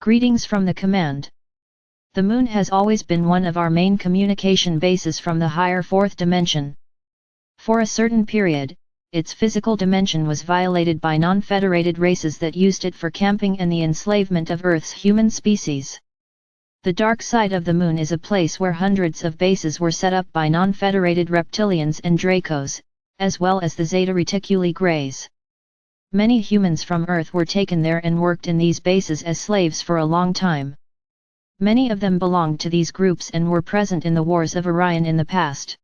Greetings from the command. The Moon has always been one of our main communication bases from the higher fourth dimension. For a certain period, its physical dimension was violated by non-federated races that used it for camping and the enslavement of Earth's human species. The dark side of the Moon is a place where hundreds of bases were set up by non-federated reptilians and Dracos, as well as the Zeta Reticuli Greys. Many humans from Earth were taken there and worked in these bases as slaves for a long time. Many of them belonged to these groups and were present in the Wars of Orion in the past.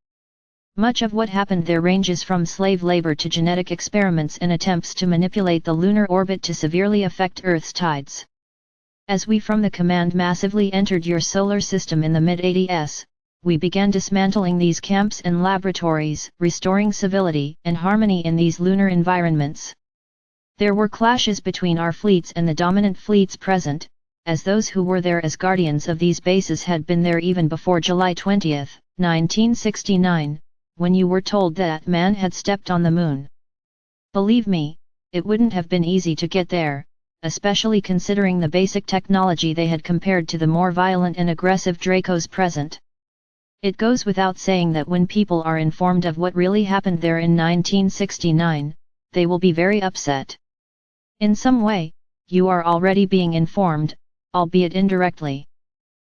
Much of what happened there ranges from slave labor to genetic experiments and attempts to manipulate the lunar orbit to severely affect Earth's tides. As we from the command massively entered your solar system in the mid-80s, we began dismantling these camps and laboratories, restoring civility and harmony in these lunar environments. There were clashes between our fleets and the dominant fleets present, as those who were there as guardians of these bases had been there even before July 20, 1969, when you were told that man had stepped on the Moon. Believe me, it wouldn't have been easy to get there, especially considering the basic technology they had compared to the more violent and aggressive Dracos present. It goes without saying that when people are informed of what really happened there in 1969, they will be very upset. In some way, you are already being informed, albeit indirectly.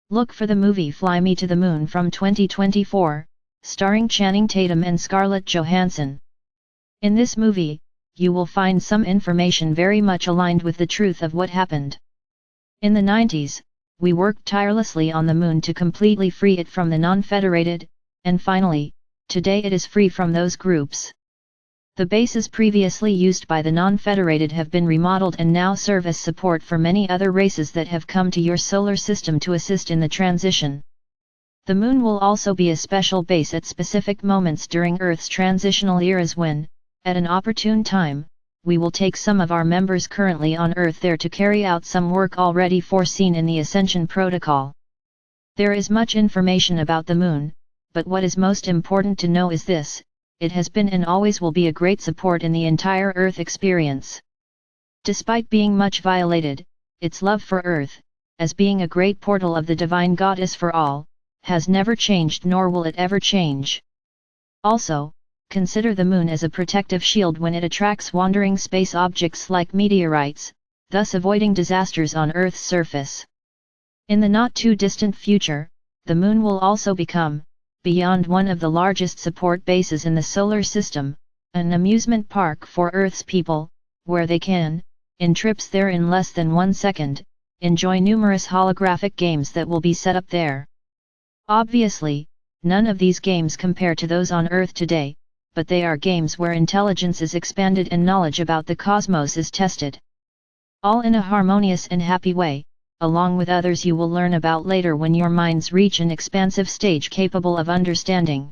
Look for the movie Fly Me to the Moon from 2024, starring Channing Tatum and Scarlett Johansson. In this movie, you will find some information very much aligned with the truth of what happened. In the 90s, we worked tirelessly on the Moon to completely free it from the non-federated, and finally, today it is free from those groups. The bases previously used by the non-federated have been remodeled and now serve as support for many other races that have come to your solar system to assist in the transition. The Moon will also be a special base at specific moments during Earth's transitional eras when, at an opportune time, we will take some of our members currently on Earth there to carry out some work already foreseen in the Ascension Protocol. There is much information about the Moon, but what is most important to know is this: it has been and always will be a great support in the entire Earth experience. Despite being much violated, its love for Earth, as being a great portal of the Divine Goddess for all, has never changed nor will it ever change. Also, consider the Moon as a protective shield when it attracts wandering space objects like meteorites, thus avoiding disasters on Earth's surface. In the not-too-distant future, the Moon will also become, beyond one of the largest support bases in the solar system, an amusement park for Earth's people, where they can, in trips there in less than 1 second, enjoy numerous holographic games that will be set up there. Obviously, none of these games compare to those on Earth today, but they are games where intelligence is expanded and knowledge about the cosmos is tested. All in a harmonious and happy way, along with others you will learn about later when your minds reach an expansive stage capable of understanding.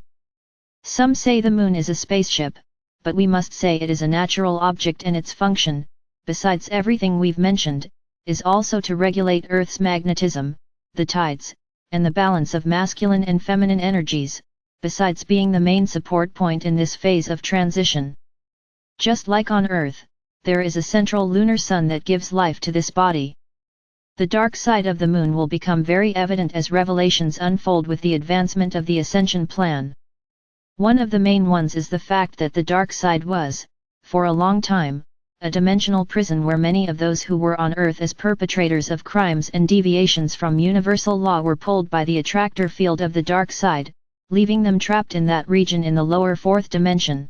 Some say the Moon is a spaceship, but we must say it is a natural object and its function, besides everything we've mentioned, is also to regulate Earth's magnetism, the tides, and the balance of masculine and feminine energies, besides being the main support point in this phase of transition. Just like on Earth, there is a central lunar sun that gives life to this body. The dark side of the Moon will become very evident as revelations unfold with the advancement of the Ascension Plan. One of the main ones is the fact that the dark side was, for a long time, a dimensional prison where many of those who were on Earth as perpetrators of crimes and deviations from universal law were pulled by the attractor field of the dark side, leaving them trapped in that region in the lower fourth dimension.